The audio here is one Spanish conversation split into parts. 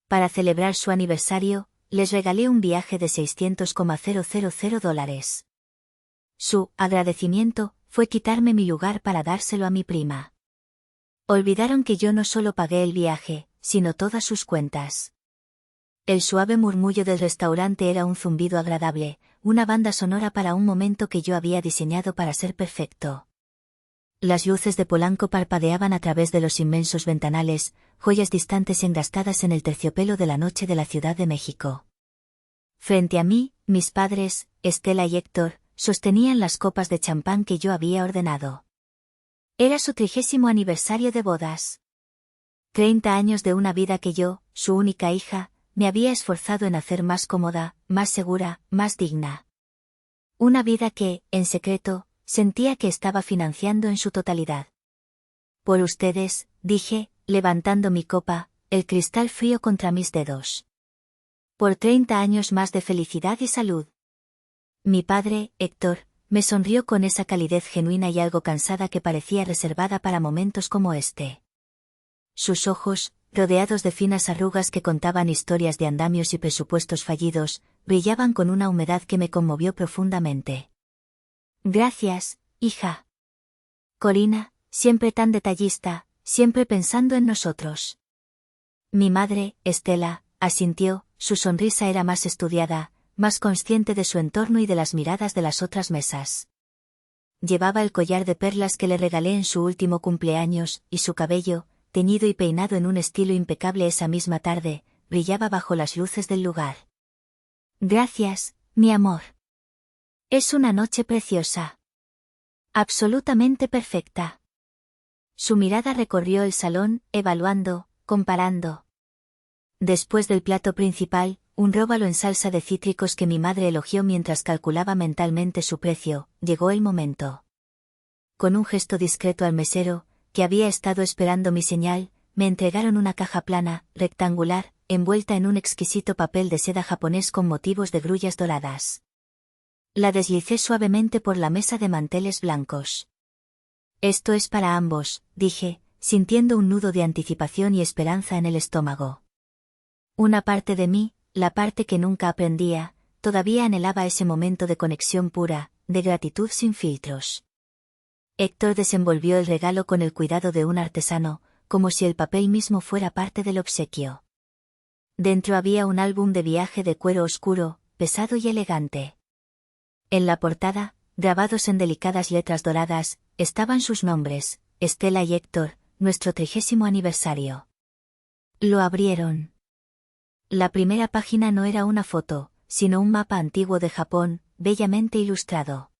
Para celebrar su aniversario, les regalé un viaje de $600,000. Su agradecimiento fue quitarme mi lugar para dárselo a mi prima. Olvidaron que yo no solo pagué el viaje, sino todas sus cuentas. El suave murmullo del restaurante era un zumbido agradable, una banda sonora para un momento que yo había diseñado para ser perfecto. Las luces de Polanco parpadeaban a través de los inmensos ventanales, joyas distantes engastadas en el terciopelo de la noche de la Ciudad de México. Frente a mí, mis padres, Estela y Héctor, sostenían las copas de champán que yo había ordenado. Era su 30º aniversario de bodas. 30 años de una vida que yo, su única hija, me había esforzado en hacer más cómoda, más segura, más digna. Una vida que, en secreto, sentía que estaba financiando en su totalidad. Por ustedes, dije, levantando mi copa, el cristal frío contra mis dedos. Por 30 años más de felicidad y salud. Mi padre, Héctor, me sonrió con esa calidez genuina y algo cansada que parecía reservada para momentos como este. Sus ojos, rodeados de finas arrugas que contaban historias de andamios y presupuestos fallidos, brillaban con una humedad que me conmovió profundamente. Gracias, hija. Corina, siempre tan detallista, siempre pensando en nosotros. Mi madre, Estela, asintió, su sonrisa era más estudiada, más consciente de su entorno y de las miradas de las otras mesas. Llevaba el collar de perlas que le regalé en su último cumpleaños, y su cabello, teñido y peinado en un estilo impecable esa misma tarde, brillaba bajo las luces del lugar. Gracias, mi amor. Es una noche preciosa. Absolutamente perfecta. Su mirada recorrió el salón, evaluando, comparando. Después del plato principal, un róbalo en salsa de cítricos que mi madre elogió mientras calculaba mentalmente su precio, llegó el momento. Con un gesto discreto al mesero, que había estado esperando mi señal, me entregaron una caja plana, rectangular, envuelta en un exquisito papel de seda japonés con motivos de grullas doradas. La deslicé suavemente por la mesa de manteles blancos. Esto es para ambos, dije, sintiendo un nudo de anticipación y esperanza en el estómago. Una parte de mí, la parte que nunca aprendía, todavía anhelaba ese momento de conexión pura, de gratitud sin filtros. Héctor desenvolvió el regalo con el cuidado de un artesano, como si el papel mismo fuera parte del obsequio. Dentro había un álbum de viaje de cuero oscuro, pesado y elegante. En la portada, grabados en delicadas letras doradas, estaban sus nombres, Estela y Héctor, nuestro 30º aniversario. Lo abrieron. La primera página no era una foto, sino un mapa antiguo de Japón, bellamente ilustrado.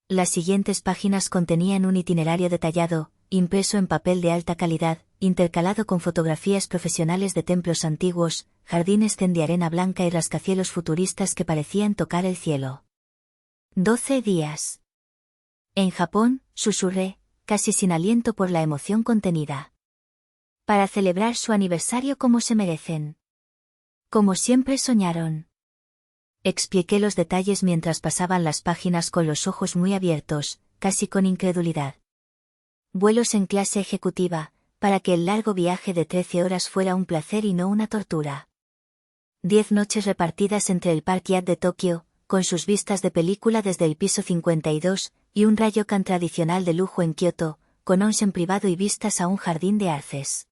Las siguientes páginas contenían un itinerario detallado, impreso en papel de alta calidad, intercalado con fotografías profesionales de templos antiguos, jardines de arena blanca y rascacielos futuristas que parecían tocar el cielo. 12 días. En Japón, susurré, casi sin aliento por la emoción contenida. Para celebrar su aniversario como se merecen. Como siempre soñaron. Expliqué los detalles mientras pasaban las páginas con los ojos muy abiertos, casi con incredulidad. Vuelos en clase ejecutiva, para que el largo viaje de 13 horas fuera un placer y no una tortura. 10 noches repartidas entre el Park Hyatt de Tokio, con sus vistas de película desde el piso 52, y un ryokan tradicional de lujo en Kioto, con onsen privado y vistas a un jardín de arces.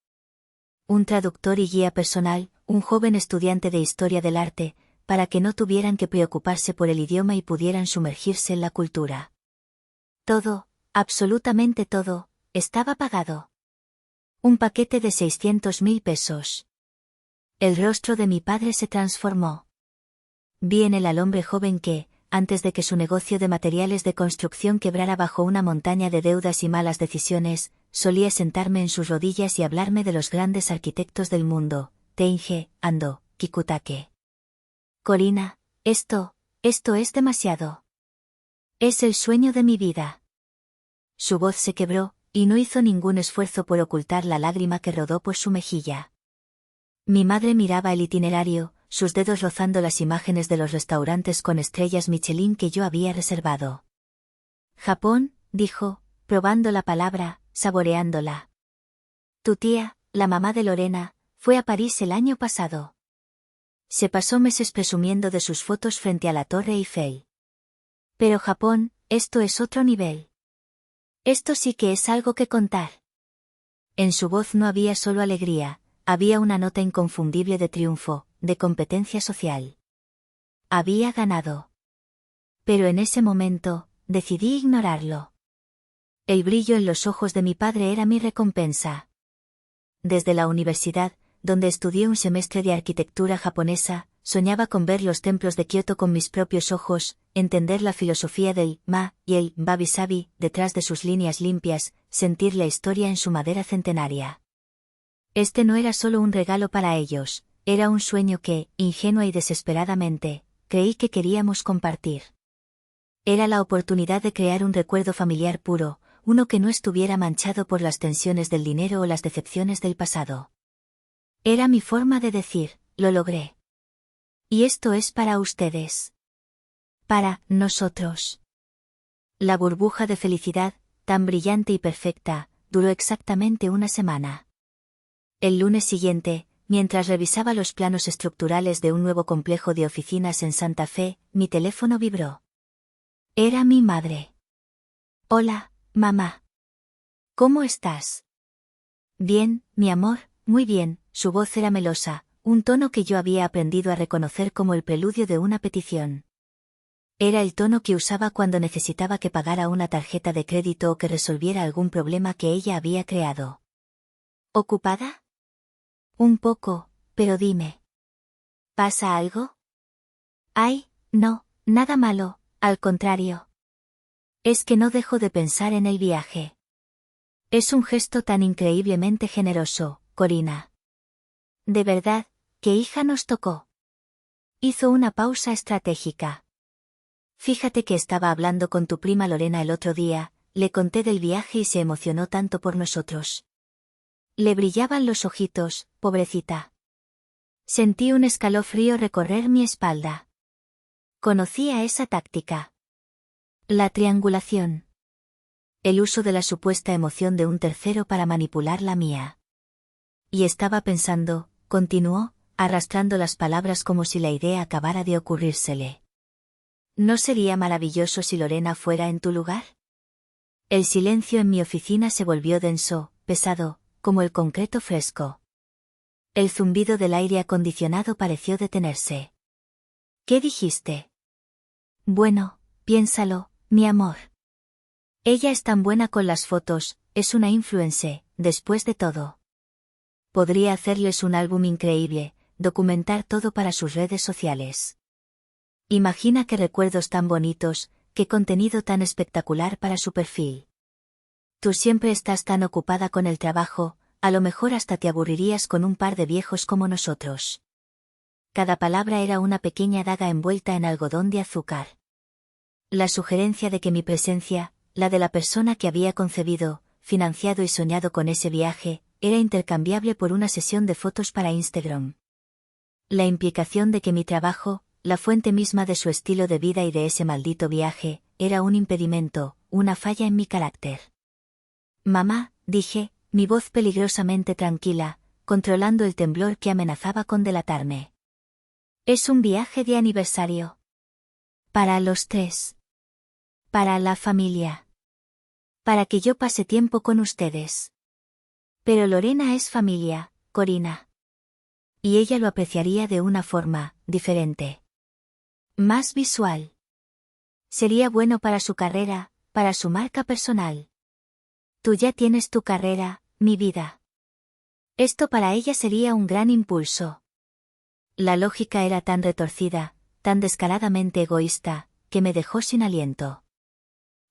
Un traductor y guía personal, un joven estudiante de historia del arte, para que no tuvieran que preocuparse por el idioma y pudieran sumergirse en la cultura. Todo, absolutamente todo, estaba pagado. Un paquete de 600.000 pesos. El rostro de mi padre se transformó. Vi en él al hombre joven que, antes de que su negocio de materiales de construcción quebrara bajo una montaña de deudas y malas decisiones, solía sentarme en sus rodillas y hablarme de los grandes arquitectos del mundo, Teige, Ando, Kikutake. Corina, esto es demasiado. Es el sueño de mi vida. Su voz se quebró, y no hizo ningún esfuerzo por ocultar la lágrima que rodó por su mejilla. Mi madre miraba el itinerario, sus dedos rozando las imágenes de los restaurantes con estrellas Michelin que yo había reservado. Japón, dijo, probando la palabra, saboreándola. Tu tía, la mamá de Lorena, Fue a París el año pasado. Se pasó meses presumiendo de sus fotos frente a la Torre Eiffel. Pero Japón, esto es otro nivel. Esto sí que es algo que contar. En su voz no había solo alegría, había una nota inconfundible de triunfo, de competencia social. Había ganado. Pero en ese momento, decidí ignorarlo. El brillo en los ojos de mi padre era mi recompensa. Desde la universidad, donde estudié un semestre de arquitectura japonesa, soñaba con ver los templos de Kioto con mis propios ojos, entender la filosofía del ma y el wabi-sabi detrás de sus líneas limpias, sentir la historia en su madera centenaria. Este no era solo un regalo para ellos, era un sueño que, ingenua y desesperadamente, creí que queríamos compartir. Era la oportunidad de crear un recuerdo familiar puro, uno que no estuviera manchado por las tensiones del dinero o las decepciones del pasado. Era mi forma de decir, lo logré. Y esto es para ustedes. Para nosotros. La burbuja de felicidad, tan brillante y perfecta, duró exactamente una semana. El lunes siguiente, mientras revisaba los planos estructurales de un nuevo complejo de oficinas en Santa Fe, mi teléfono vibró. Era mi madre. Hola, mamá. ¿Cómo estás? Bien, mi amor, muy bien. Su voz era melosa, un tono que yo había aprendido a reconocer como el preludio de una petición. Era el tono que usaba cuando necesitaba que pagara una tarjeta de crédito o que resolviera algún problema que ella había creado. ¿Ocupada? Un poco, pero dime. ¿Pasa algo? Ay, no, nada malo, al contrario. Es que no dejo de pensar en el viaje. Es un gesto tan increíblemente generoso, Corina. De verdad, ¿qué hija nos tocó? Hizo una pausa estratégica. Fíjate que estaba hablando con tu prima Lorena el otro día, le conté del viaje y se emocionó tanto por nosotros. Le brillaban los ojitos, pobrecita. Sentí un escalofrío recorrer mi espalda. Conocía esa táctica. La triangulación. El uso de la supuesta emoción de un tercero para manipular la mía. Y estaba pensando, continuó, arrastrando las palabras como si la idea acabara de ocurrírsele. ¿No sería maravilloso si Lorena fuera en tu lugar? El silencio en mi oficina se volvió denso, pesado, como el concreto fresco. El zumbido del aire acondicionado pareció detenerse. ¿Qué dijiste? Bueno, piénsalo, mi amor. Ella es tan buena con las fotos, es una influencer, después de todo. Podría hacerles un álbum increíble, documentar todo para sus redes sociales. Imagina qué recuerdos tan bonitos, qué contenido tan espectacular para su perfil. Tú siempre estás tan ocupada con el trabajo, a lo mejor hasta te aburrirías con un par de viejos como nosotros. Cada palabra era una pequeña daga envuelta en algodón de azúcar. La sugerencia de que mi presencia, la de la persona que había concebido, financiado y soñado con ese viaje, era intercambiable por una sesión de fotos para Instagram. La implicación de que mi trabajo, la fuente misma de su estilo de vida y de ese maldito viaje, era un impedimento, una falla en mi carácter. Mamá, dije, mi voz peligrosamente tranquila, controlando el temblor que amenazaba con delatarme. Es un viaje de aniversario. Para los tres. Para la familia. Para que yo pase tiempo con ustedes. Pero Lorena es familia, Corina. Y ella lo apreciaría de una forma, diferente. Más visual. Sería bueno para su carrera, para su marca personal. Tú ya tienes tu carrera, mi vida. Esto para ella sería un gran impulso. La lógica era tan retorcida, tan descaradamente egoísta, que me dejó sin aliento.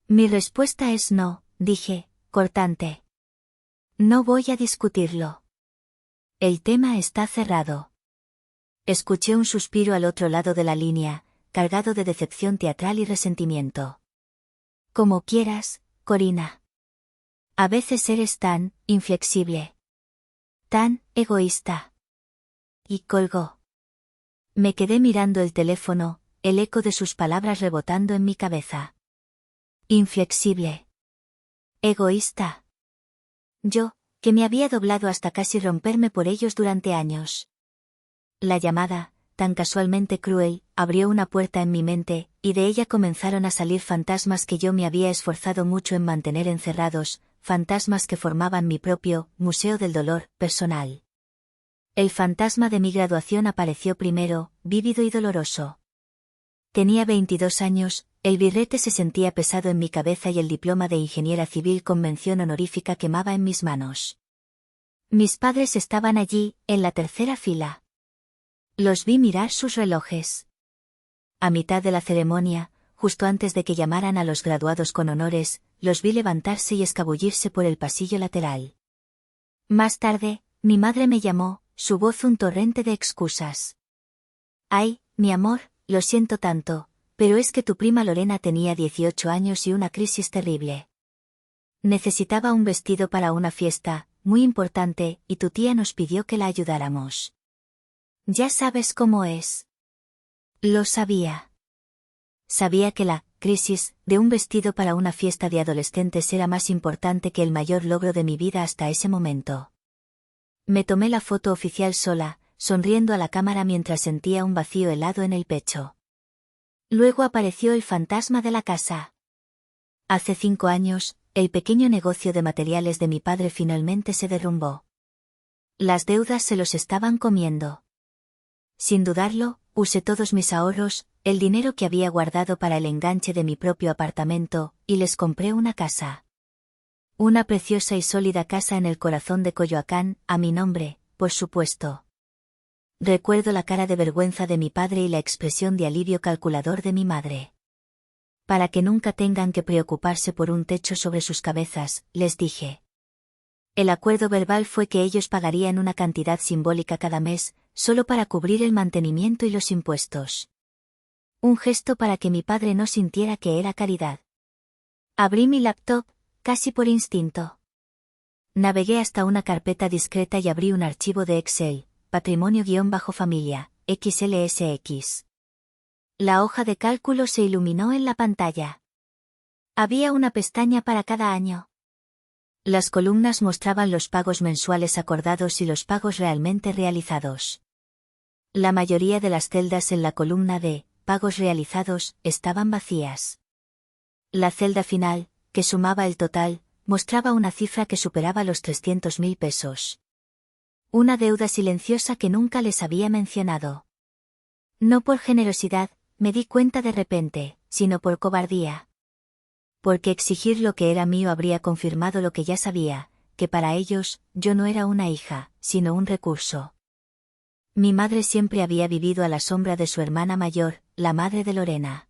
Mi respuesta es no, dije, cortante. No voy a discutirlo. El tema está cerrado. Escuché un suspiro al otro lado de la línea, cargado de decepción teatral y resentimiento. Como quieras, Corina. A veces eres tan inflexible. Tan egoísta. Y colgó. Me quedé mirando el teléfono, el eco de sus palabras rebotando en mi cabeza. Inflexible. Egoísta. Yo, que me había doblado hasta casi romperme por ellos durante años. La llamada, tan casualmente cruel, abrió una puerta en mi mente, y de ella comenzaron a salir fantasmas que yo me había esforzado mucho en mantener encerrados, fantasmas que formaban mi propio museo del dolor personal. El fantasma de mi graduación apareció primero, vívido y doloroso. Tenía 22 años, el birrete se sentía pesado en mi cabeza y el diploma de ingeniera civil con mención honorífica quemaba en mis manos. Mis padres estaban allí, en la tercera fila. Los vi mirar sus relojes. A mitad de la ceremonia, justo antes de que llamaran a los graduados con honores, los vi levantarse y escabullirse por el pasillo lateral. Más tarde, mi madre me llamó, su voz un torrente de excusas. Ay, mi amor, lo siento tanto, pero es que tu prima Lorena tenía 18 años y una crisis terrible. Necesitaba un vestido para una fiesta, muy importante, y tu tía nos pidió que la ayudáramos. Ya sabes cómo es. Lo sabía. Sabía que la crisis de un vestido para una fiesta de adolescentes era más importante que el mayor logro de mi vida hasta ese momento. Me tomé la foto oficial sola, sonriendo a la cámara mientras sentía un vacío helado en el pecho. Luego apareció el fantasma de la casa. Hace 5 años, el pequeño negocio de materiales de mi padre finalmente se derrumbó. Las deudas se los estaban comiendo. Sin dudarlo, usé todos mis ahorros, el dinero que había guardado para el enganche de mi propio apartamento, y les compré una casa. Una preciosa y sólida casa en el corazón de Coyoacán, a mi nombre, por supuesto. Recuerdo la cara de vergüenza de mi padre y la expresión de alivio calculador de mi madre. Para que nunca tengan que preocuparse por un techo sobre sus cabezas, les dije. El acuerdo verbal fue que ellos pagarían una cantidad simbólica cada mes, solo para cubrir el mantenimiento y los impuestos. Un gesto para que mi padre no sintiera que era caridad. Abrí mi laptop, casi por instinto. Navegué hasta una carpeta discreta y abrí un archivo de Excel, patrimonio-familia, XLSX. La hoja de cálculo se iluminó en la pantalla. Había una pestaña para cada año. Las columnas mostraban los pagos mensuales acordados y los pagos realmente realizados. La mayoría de las celdas en la columna de pagos realizados estaban vacías. La celda final, que sumaba el total, mostraba una cifra que superaba los 300.000 pesos. Una deuda silenciosa que nunca les había mencionado. No por generosidad, me di cuenta de repente, sino por cobardía. Porque exigir lo que era mío habría confirmado lo que ya sabía, que para ellos, yo no era una hija, sino un recurso. Mi madre siempre había vivido a la sombra de su hermana mayor, la madre de Lorena.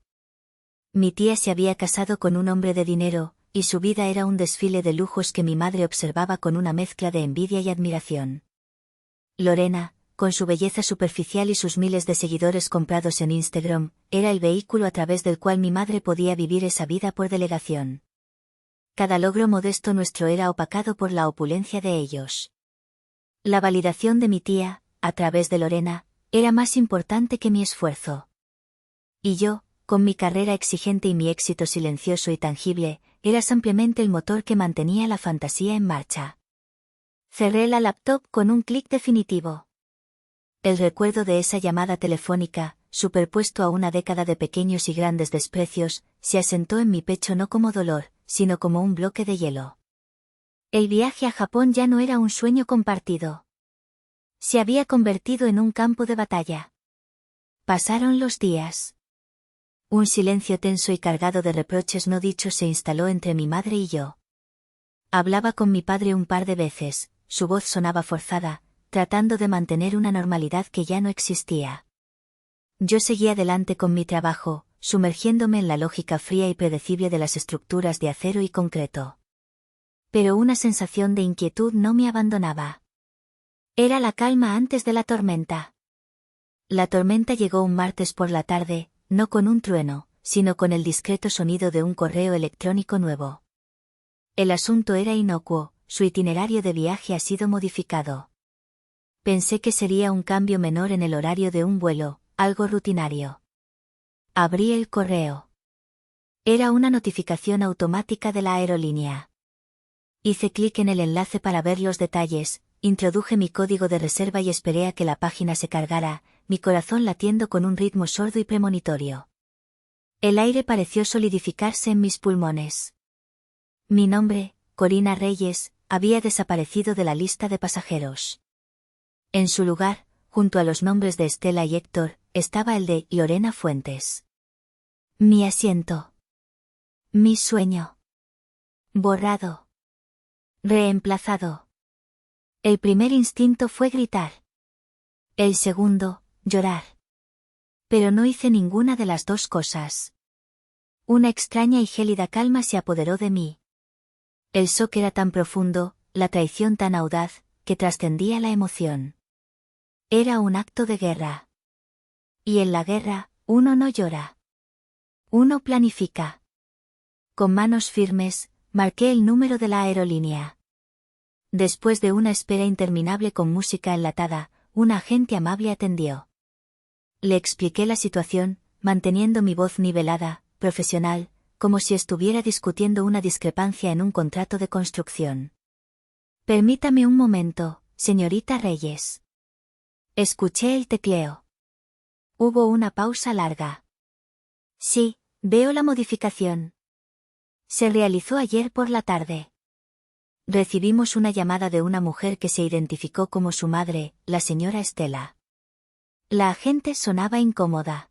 Mi tía se había casado con un hombre de dinero, y su vida era un desfile de lujos que mi madre observaba con una mezcla de envidia y admiración. Lorena, con su belleza superficial y sus miles de seguidores comprados en Instagram, era el vehículo a través del cual mi madre podía vivir esa vida por delegación. Cada logro modesto nuestro era opacado por la opulencia de ellos. La validación de mi tía, a través de Lorena, era más importante que mi esfuerzo. Y yo, con mi carrera exigente y mi éxito silencioso y tangible, era ampliamente el motor que mantenía la fantasía en marcha. Cerré la laptop con un clic definitivo. El recuerdo de esa llamada telefónica, superpuesto a una década de pequeños y grandes desprecios, se asentó en mi pecho no como dolor, sino como un bloque de hielo. El viaje a Japón ya no era un sueño compartido. Se había convertido en un campo de batalla. Pasaron los días. Un silencio tenso y cargado de reproches no dichos se instaló entre mi madre y yo. Hablaba con mi padre un par de veces, su voz sonaba forzada, tratando de mantener una normalidad que ya no existía. Yo seguía adelante con mi trabajo, sumergiéndome en la lógica fría y predecible de las estructuras de acero y concreto. Pero una sensación de inquietud no me abandonaba. Era la calma antes de la tormenta. La tormenta llegó un martes por la tarde, no con un trueno, sino con el discreto sonido de un correo electrónico nuevo. El asunto era inocuo, su itinerario de viaje ha sido modificado. Pensé que sería un cambio menor en el horario de un vuelo, algo rutinario. Abrí el correo. Era una notificación automática de la aerolínea. Hice clic en el enlace para ver los detalles, introduje mi código de reserva y esperé a que la página se cargara, mi corazón latiendo con un ritmo sordo y premonitorio. El aire pareció solidificarse en mis pulmones. Mi nombre, Corina Reyes, había desaparecido de la lista de pasajeros. En su lugar, junto a los nombres de Estela y Héctor, estaba el de Lorena Fuentes. Mi asiento. Mi sueño. Borrado. Reemplazado. El primer instinto fue gritar. El segundo, llorar. Pero no hice ninguna de las dos cosas. Una extraña y gélida calma se apoderó de mí. El shock era tan profundo, la traición tan audaz, que trascendía la emoción. Era un acto de guerra. Y en la guerra, uno no llora. Uno planifica. Con manos firmes, marqué el número de la aerolínea. Después de una espera interminable con música enlatada, un agente amable atendió. Le expliqué la situación, manteniendo mi voz nivelada, profesional, como si estuviera discutiendo una discrepancia en un contrato de construcción. Permítame un momento, señorita Reyes. Escuché el tecleo. Hubo una pausa larga. Sí, veo la modificación. Se realizó ayer por la tarde. Recibimos una llamada de una mujer que se identificó como su madre, la señora Estela. La agente sonaba incómoda.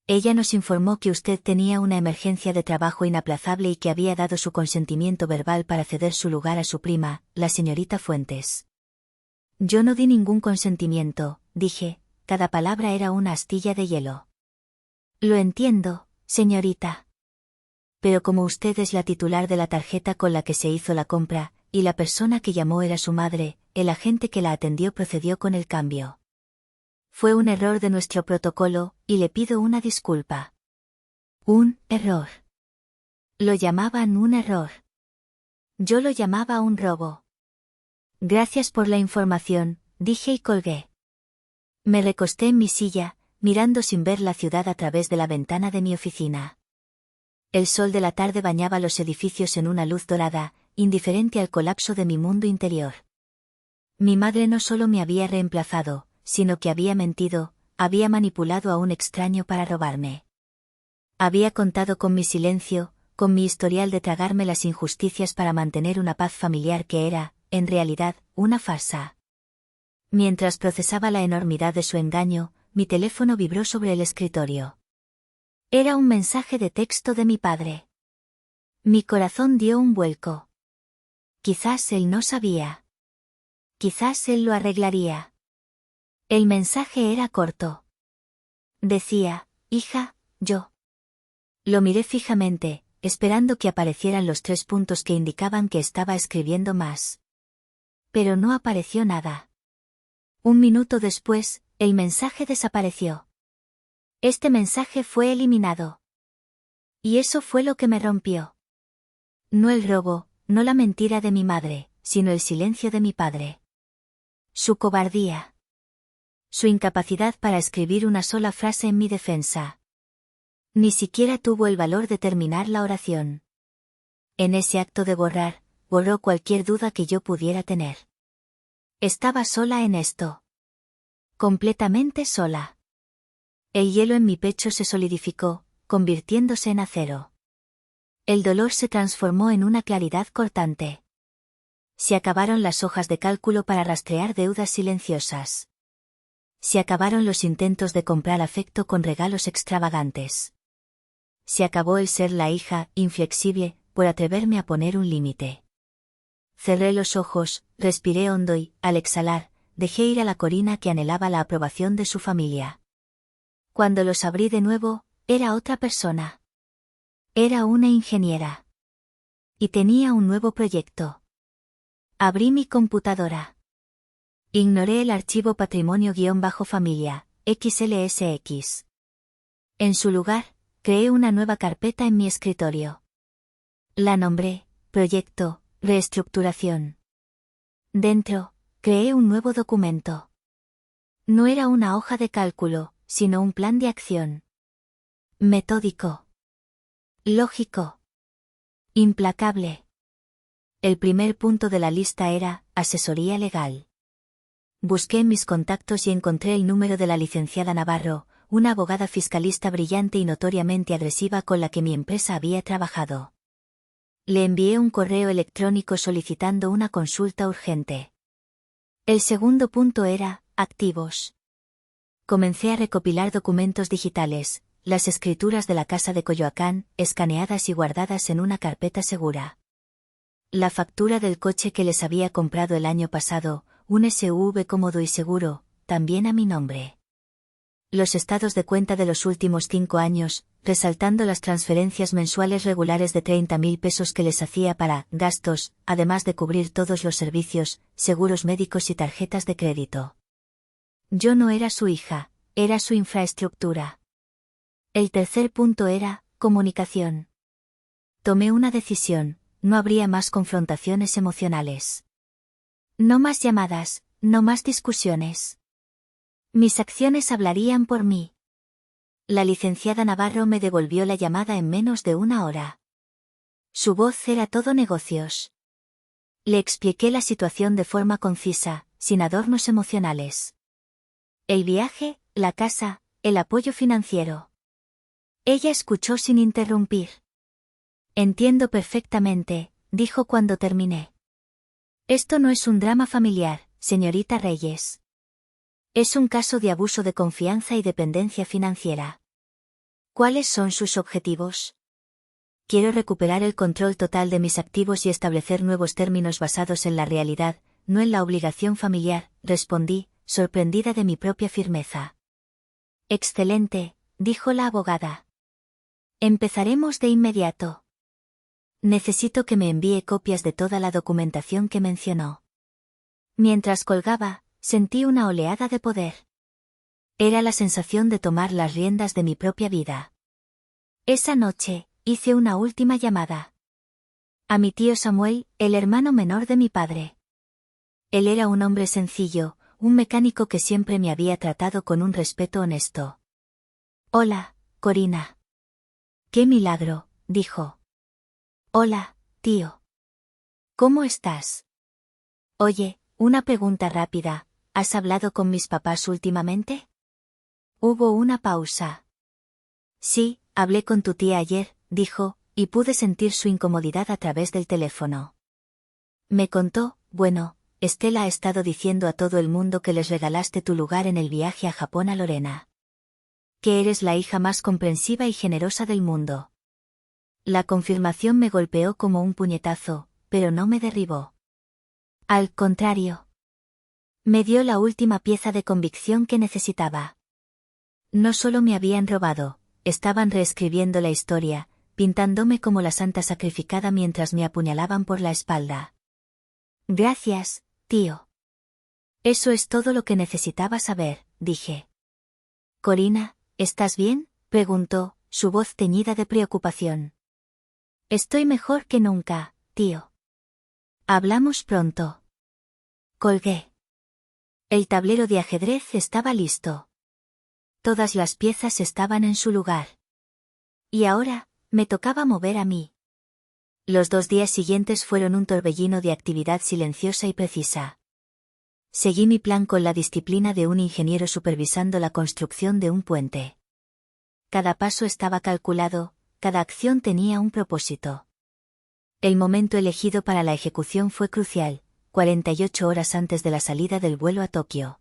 Ella nos informó que usted tenía una emergencia de trabajo inaplazable y que había dado su consentimiento verbal para ceder su lugar a su prima, la señorita Fuentes. Yo no di ningún consentimiento, dije, cada palabra era una astilla de hielo. Lo entiendo, señorita. Pero como usted es la titular de la tarjeta con la que se hizo la compra, y la persona que llamó era su madre, el agente que la atendió procedió con el cambio. Fue un error de nuestro protocolo, y le pido una disculpa. Un error. Lo llamaban un error. Yo lo llamaba un robo. Gracias por la información, dije y colgué. Me recosté en mi silla, mirando sin ver la ciudad a través de la ventana de mi oficina. El sol de la tarde bañaba los edificios en una luz dorada, indiferente al colapso de mi mundo interior. Mi madre no solo me había reemplazado, sino que había mentido, había manipulado a un extraño para robarme. Había contado con mi silencio, con mi historial de tragarme las injusticias para mantener una paz familiar que era, en realidad, una farsa. Mientras procesaba la enormidad de su engaño, mi teléfono vibró sobre el escritorio. Era un mensaje de texto de mi padre. Mi corazón dio un vuelco. Quizás él no sabía. Quizás él lo arreglaría. El mensaje era corto. Decía, hija, yo. Lo miré fijamente, esperando que aparecieran los 3 puntos que indicaban que estaba escribiendo más. Pero no apareció nada. Un minuto después, el mensaje desapareció. Este mensaje fue eliminado. Y eso fue lo que me rompió. No el robo, no la mentira de mi madre, sino el silencio de mi padre. Su cobardía. Su incapacidad para escribir una sola frase en mi defensa. Ni siquiera tuvo el valor de terminar la oración. En ese acto de borrar, borró cualquier duda que yo pudiera tener. Estaba sola en esto. Completamente sola. El hielo en mi pecho se solidificó, convirtiéndose en acero. El dolor se transformó en una claridad cortante. Se acabaron las hojas de cálculo para rastrear deudas silenciosas. Se acabaron los intentos de comprar afecto con regalos extravagantes. Se acabó el ser la hija, inflexible, por atreverme a poner un límite. Cerré los ojos, respiré hondo y, al exhalar, dejé ir a la Corina que anhelaba la aprobación de su familia. Cuando los abrí de nuevo, era otra persona. Era una ingeniera. Y tenía un nuevo proyecto. Abrí mi computadora. Ignoré el archivo patrimonio-familia, XLSX. En su lugar, creé una nueva carpeta en mi escritorio. La nombré, Proyecto, Reestructuración. Dentro, creé un nuevo documento. No era una hoja de cálculo, sino un plan de acción. Metódico. Lógico. Implacable. El primer punto de la lista era asesoría legal. Busqué en mis contactos y encontré el número de la licenciada Navarro, una abogada fiscalista brillante y notoriamente agresiva con la que mi empresa había trabajado. Le envié un correo electrónico solicitando una consulta urgente. El segundo punto era activos. Comencé a recopilar documentos digitales, las escrituras de la casa de Coyoacán, escaneadas y guardadas en una carpeta segura. La factura del coche que les había comprado el año pasado, un SUV cómodo y seguro, también a mi nombre. Los estados de cuenta de los últimos 5 años, resaltando las transferencias mensuales regulares de 30.000 pesos que les hacía para gastos, además de cubrir todos los servicios, seguros médicos y tarjetas de crédito. Yo no era su hija, era su infraestructura. El tercer punto era comunicación. Tomé una decisión, no habría más confrontaciones emocionales. No más llamadas, no más discusiones. Mis acciones hablarían por mí. La licenciada Navarro me devolvió la llamada en menos de 1 hora. Su voz era todo negocios. Le expliqué la situación de forma concisa, sin adornos emocionales. El viaje, la casa, el apoyo financiero. Ella escuchó sin interrumpir. Entiendo perfectamente, dijo cuando terminé. Esto no es un drama familiar, señorita Reyes. Es un caso de abuso de confianza y dependencia financiera. ¿Cuáles son sus objetivos? Quiero recuperar el control total de mis activos y establecer nuevos términos basados en la realidad, no en la obligación familiar, respondí, sorprendida de mi propia firmeza. Excelente, dijo la abogada. Empezaremos de inmediato. Necesito que me envíe copias de toda la documentación que mencionó. Mientras colgaba, sentí una oleada de poder. Era la sensación de tomar las riendas de mi propia vida. Esa noche, hice una última llamada. A mi tío Samuel, el hermano menor de mi padre. Él era un hombre sencillo, un mecánico que siempre me había tratado con un respeto honesto. Hola, Corina. ¡Qué milagro!, dijo. Hola, tío. ¿Cómo estás? Oye, una pregunta rápida, ¿has hablado con mis papás últimamente? Hubo una pausa. Sí, hablé con tu tía ayer, dijo, y pude sentir su incomodidad a través del teléfono. Me contó, bueno, Estela ha estado diciendo a todo el mundo que les regalaste tu lugar en el viaje a Japón a Lorena. Que eres la hija más comprensiva y generosa del mundo. La confirmación me golpeó como un puñetazo, pero no me derribó. Al contrario. Me dio la última pieza de convicción que necesitaba. No solo me habían robado, estaban reescribiendo la historia, pintándome como la santa sacrificada mientras me apuñalaban por la espalda. Gracias, tío. Eso es todo lo que necesitaba saber, dije. Corina, ¿estás bien?, preguntó, su voz teñida de preocupación. Estoy mejor que nunca, tío. Hablamos pronto. Colgué. El tablero de ajedrez estaba listo. Todas las piezas estaban en su lugar. Y ahora, me tocaba mover a mí. Los 2 días siguientes fueron un torbellino de actividad silenciosa y precisa. Seguí mi plan con la disciplina de un ingeniero supervisando la construcción de un puente. Cada paso estaba calculado, cada acción tenía un propósito. El momento elegido para la ejecución fue crucial, 48 horas antes de la salida del vuelo a Tokio.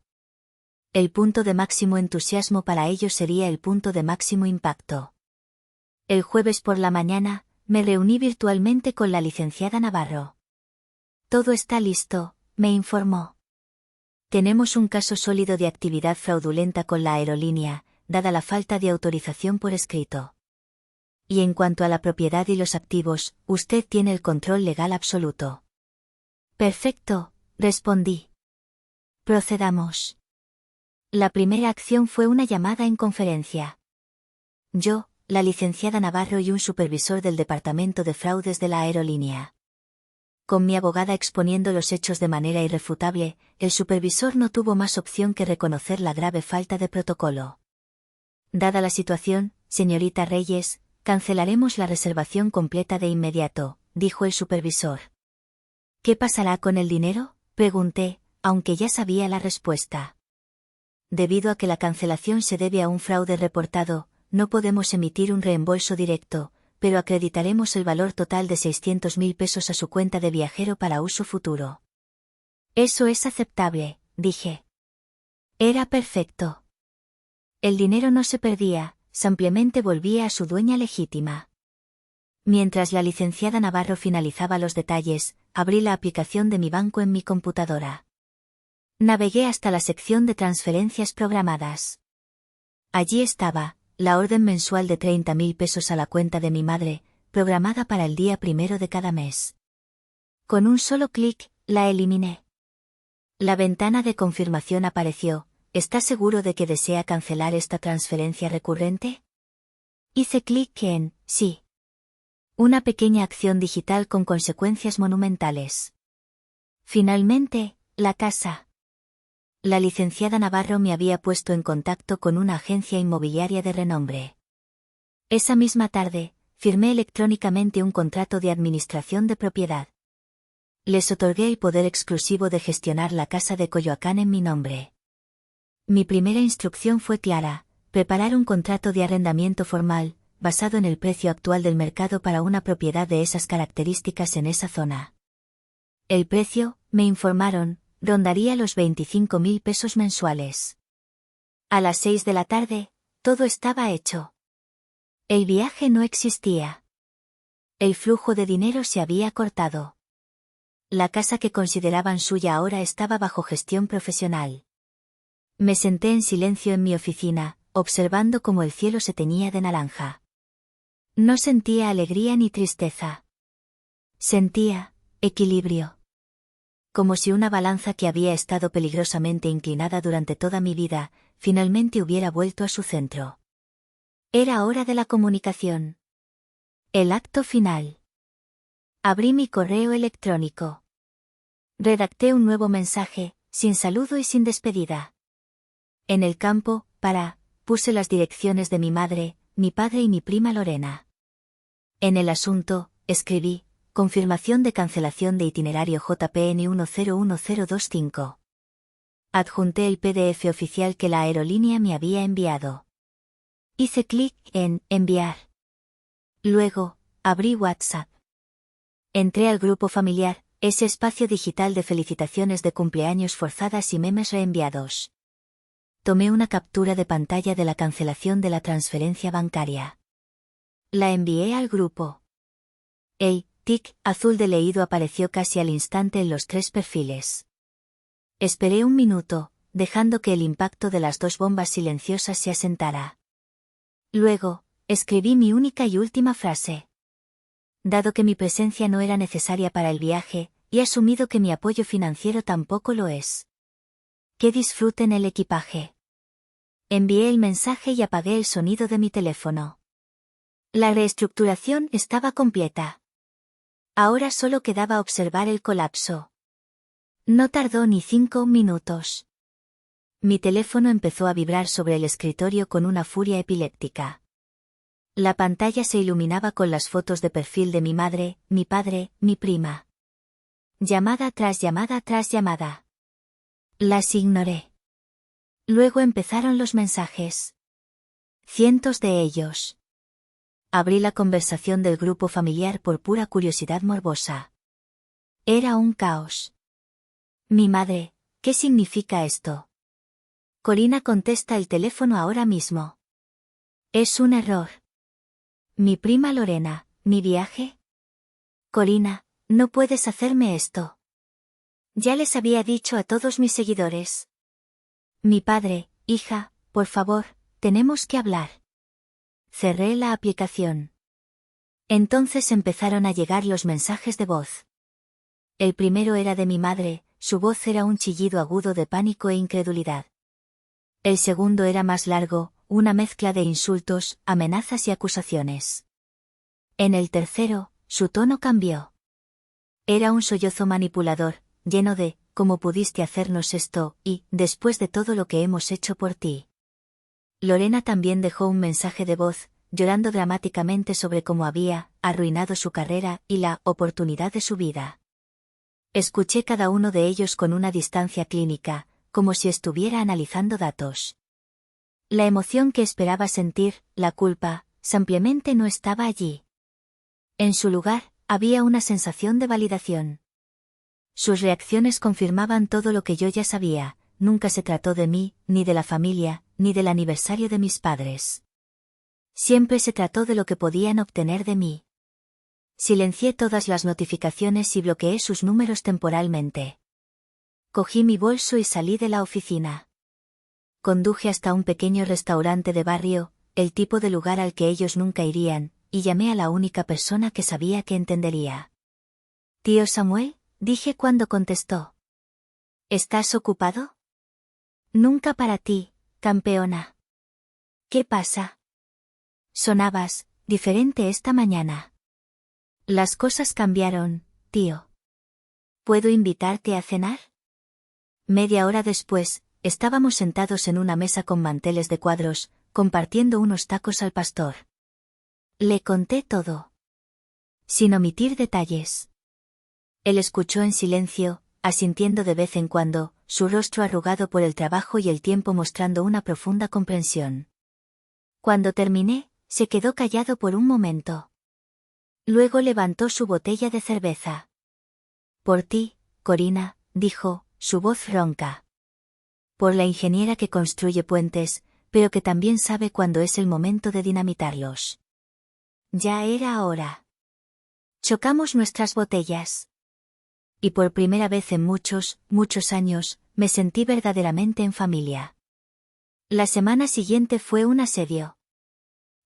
El punto de máximo entusiasmo para ello sería el punto de máximo impacto. El jueves por la mañana, me reuní virtualmente con la licenciada Navarro. Todo está listo, me informó. Tenemos un caso sólido de actividad fraudulenta con la aerolínea, dada la falta de autorización por escrito. Y en cuanto a la propiedad y los activos, usted tiene el control legal absoluto. Perfecto, respondí. Procedamos. La primera acción fue una llamada en conferencia. Yo, la licenciada Navarro y un supervisor del Departamento de Fraudes de la aerolínea. Con mi abogada exponiendo los hechos de manera irrefutable, el supervisor no tuvo más opción que reconocer la grave falta de protocolo. Dada la situación, señorita Reyes, cancelaremos la reservación completa de inmediato, dijo el supervisor. ¿Qué pasará con el dinero?, pregunté, aunque ya sabía la respuesta. Debido a que la cancelación se debe a un fraude reportado, no podemos emitir un reembolso directo, pero acreditaremos el valor total de 600.000 pesos a su cuenta de viajero para uso futuro. Eso es aceptable, dije. Era perfecto. El dinero no se perdía, simplemente volvía a su dueña legítima. Mientras la licenciada Navarro finalizaba los detalles, abrí la aplicación de mi banco en mi computadora. Navegué hasta la sección de transferencias programadas. Allí estaba, la orden mensual de 30.000 pesos a la cuenta de mi madre, programada para el día 1 de cada mes. Con un solo clic, la eliminé. La ventana de confirmación apareció. ¿Está seguro de que desea cancelar esta transferencia recurrente? Hice clic en sí. Una pequeña acción digital con consecuencias monumentales. Finalmente, la casa. La licenciada Navarro me había puesto en contacto con una agencia inmobiliaria de renombre. Esa misma tarde, firmé electrónicamente un contrato de administración de propiedad. Les otorgué el poder exclusivo de gestionar la casa de Coyoacán en mi nombre. Mi primera instrucción fue clara: preparar un contrato de arrendamiento formal, basado en el precio actual del mercado para una propiedad de esas características en esa zona. El precio, me informaron, rondaría los 25.000 pesos mensuales. A las 6 de la tarde, todo estaba hecho. El viaje no existía. El flujo de dinero se había cortado. La casa que consideraban suya ahora estaba bajo gestión profesional. Me senté en silencio en mi oficina, observando cómo el cielo se teñía de naranja. No sentía alegría ni tristeza. Sentía equilibrio. Como si una balanza que había estado peligrosamente inclinada durante toda mi vida, finalmente hubiera vuelto a su centro. Era hora de la comunicación. El acto final. Abrí mi correo electrónico. Redacté un nuevo mensaje, sin saludo y sin despedida. En el campo, puse las direcciones de mi madre, mi padre y mi prima Lorena. En el asunto, escribí: confirmación de cancelación de itinerario JPN 101025. Adjunté el PDF oficial que la aerolínea me había enviado. Hice clic en enviar. Luego, abrí WhatsApp. Entré al grupo familiar, ese espacio digital de felicitaciones de cumpleaños forzadas y memes reenviados. Tomé una captura de pantalla de la cancelación de la transferencia bancaria. La envié al grupo. El tic azul de leído apareció casi al instante en los 3 perfiles. Esperé un minuto, dejando que el impacto de las 2 bombas silenciosas se asentara. Luego, escribí mi única y última frase. Dado que mi presencia no era necesaria para el viaje, y asumido que mi apoyo financiero tampoco lo es. Que disfruten el equipaje. Envié el mensaje y apagué el sonido de mi teléfono. La reestructuración estaba completa. Ahora solo quedaba observar el colapso. No tardó ni 5 minutos. Mi teléfono empezó a vibrar sobre el escritorio con una furia epiléptica. La pantalla se iluminaba con las fotos de perfil de mi madre, mi padre, mi prima. Llamada tras llamada tras llamada. Las ignoré. Luego empezaron los mensajes. Cientos de ellos. Abrí la conversación del grupo familiar por pura curiosidad morbosa. Era un caos. Mi madre: ¿qué significa esto? Corina, contesta el teléfono ahora mismo. Es un error. Mi prima Lorena: ¿mi viaje? Corina: no puedes hacerme esto. Ya les había dicho a todos mis seguidores. Mi padre: hija, por favor, tenemos que hablar. Cerré la aplicación. Entonces empezaron a llegar los mensajes de voz. El primero era de mi madre, su voz era un chillido agudo de pánico e incredulidad. El segundo era más largo, una mezcla de insultos, amenazas y acusaciones. En el tercero, su tono cambió. Era un sollozo manipulador, lleno de: ¿cómo pudiste hacernos esto? Y, después de todo lo que hemos hecho por ti. Lorena también dejó un mensaje de voz, llorando dramáticamente sobre cómo había arruinado su carrera y la oportunidad de su vida. Escuché cada uno de ellos con una distancia clínica, como si estuviera analizando datos. La emoción que esperaba sentir, la culpa, simplemente no estaba allí. En su lugar, había una sensación de validación. Sus reacciones confirmaban todo lo que yo ya sabía: nunca se trató de mí, ni de la familia, ni del aniversario de mis padres. Siempre se trató de lo que podían obtener de mí. Silencié todas las notificaciones y bloqueé sus números temporalmente. Cogí mi bolso y salí de la oficina. Conduje hasta un pequeño restaurante de barrio, el tipo de lugar al que ellos nunca irían, y llamé a la única persona que sabía que entendería. «Tío Samuel», dije cuando contestó. «¿Estás ocupado?» «Nunca para ti, campeona». «¿Qué pasa?» «Sonabas diferente esta mañana». «Las cosas cambiaron, tío». «¿Puedo invitarte a cenar?» Media hora después, estábamos sentados en una mesa con manteles de cuadros, compartiendo unos tacos al pastor. Le conté todo, sin omitir detalles. Él escuchó en silencio, asintiendo de vez en cuando, su rostro arrugado por el trabajo y el tiempo mostrando una profunda comprensión. Cuando terminé, se quedó callado por un momento. Luego levantó su botella de cerveza. «Por ti, Corina», dijo, su voz ronca. «Por la ingeniera que construye puentes, pero que también sabe cuándo es el momento de dinamitarlos». Ya era hora. Chocamos nuestras botellas. Y por primera vez en muchos, muchos años, me sentí verdaderamente en familia. La semana siguiente fue un asedio.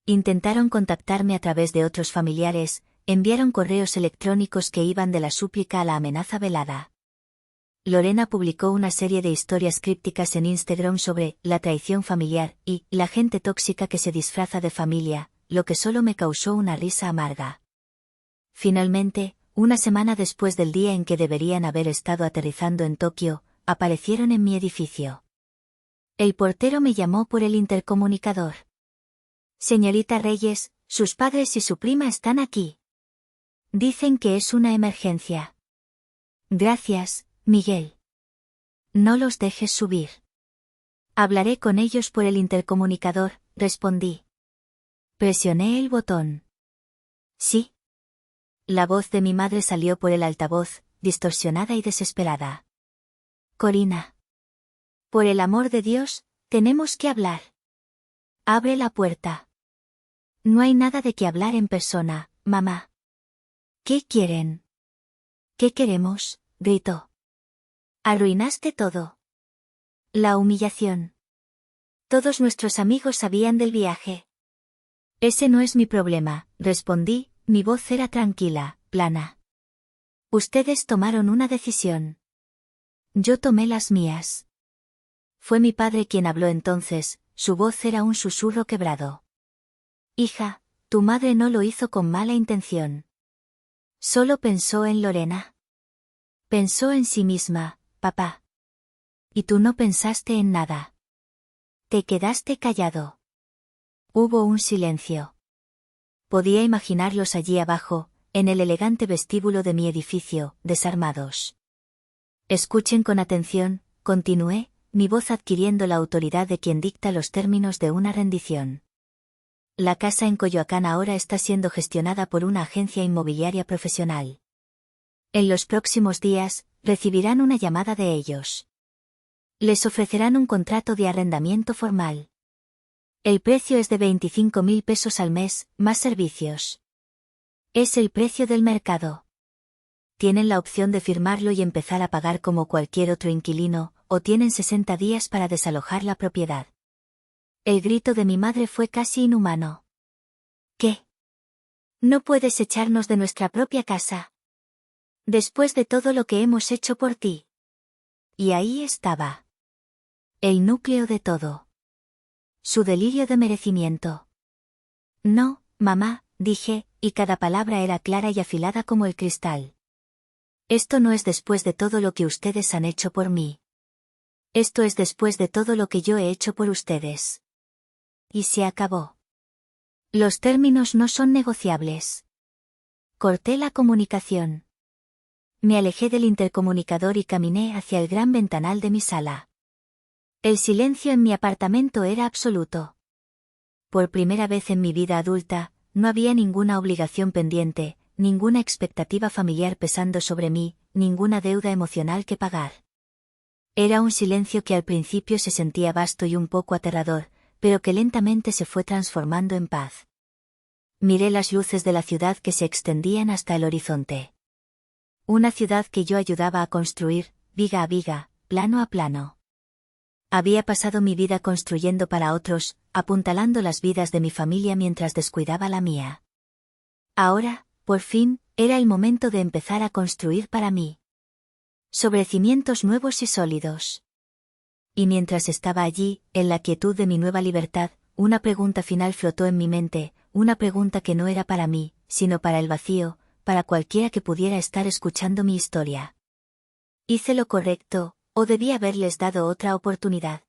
Intentaron contactarme a través de otros familiares, enviaron correos electrónicos que iban de la súplica a la amenaza velada. Lorena publicó una serie de historias crípticas en Instagram sobre la traición familiar y la gente tóxica que se disfraza de familia, lo que solo me causó una risa amarga. Finalmente, una semana después del día en que deberían haber estado aterrizando en Tokio, aparecieron en mi edificio. El portero me llamó por el intercomunicador. «Señorita Reyes, sus padres y su prima están aquí. Dicen que es una emergencia». «Gracias, Miguel. No los dejes subir». «Hablaré con ellos por el intercomunicador», respondí. Presioné el botón. «Sí». La voz de mi madre salió por el altavoz, distorsionada y desesperada. «Corina. Por el amor de Dios, tenemos que hablar. Abre la puerta». «No hay nada de qué hablar en persona, mamá». «¿Qué quieren?» «¿Qué queremos?», gritó. «Arruinaste todo. La humillación. Todos nuestros amigos sabían del viaje». «Ese no es mi problema», respondí, mi voz era tranquila, plana. «Ustedes tomaron una decisión. Yo tomé las mías». Fue mi padre quien habló entonces, su voz era un susurro quebrado. «Hija, tu madre no lo hizo con mala intención. Solo pensó en Lorena. Pensó en sí misma, papá. Y tú no pensaste en nada. Te quedaste callado». Hubo un silencio. Podía imaginarlos allí abajo, en el elegante vestíbulo de mi edificio, desarmados. «Escuchen con atención», continué, mi voz adquiriendo la autoridad de quien dicta los términos de una rendición. «La casa en Coyoacán ahora está siendo gestionada por una agencia inmobiliaria profesional. En los próximos días, recibirán una llamada de ellos. Les ofrecerán un contrato de arrendamiento formal. El precio es de 25.000 pesos al mes, más servicios. Es el precio del mercado. Tienen la opción de firmarlo y empezar a pagar como cualquier otro inquilino, o tienen 60 días para desalojar la propiedad». El grito de mi madre fue casi inhumano. «¿Qué? ¿No puedes echarnos de nuestra propia casa? Después de todo lo que hemos hecho por ti». Y ahí estaba. El núcleo de todo. Su delirio de merecimiento. «No, mamá», dije, y cada palabra era clara y afilada como el cristal. «Esto no es después de todo lo que ustedes han hecho por mí. Esto es después de todo lo que yo he hecho por ustedes». Y se acabó. Los términos no son negociables. Corté la comunicación. Me alejé del intercomunicador y caminé hacia el gran ventanal de mi sala. El silencio en mi apartamento era absoluto. Por primera vez en mi vida adulta, no había ninguna obligación pendiente, ninguna expectativa familiar pesando sobre mí, ninguna deuda emocional que pagar. Era un silencio que al principio se sentía vasto y un poco aterrador, pero que lentamente se fue transformando en paz. Miré las luces de la ciudad que se extendían hasta el horizonte. Una ciudad que yo ayudaba a construir, viga a viga, plano a plano. Había pasado mi vida construyendo para otros, apuntalando las vidas de mi familia mientras descuidaba la mía. Ahora, por fin, era el momento de empezar a construir para mí. Sobre cimientos nuevos y sólidos. Y mientras estaba allí, en la quietud de mi nueva libertad, una pregunta final flotó en mi mente, una pregunta que no era para mí, sino para el vacío, para cualquiera que pudiera estar escuchando mi historia. ¿Hice lo correcto, o debí haberles dado otra oportunidad?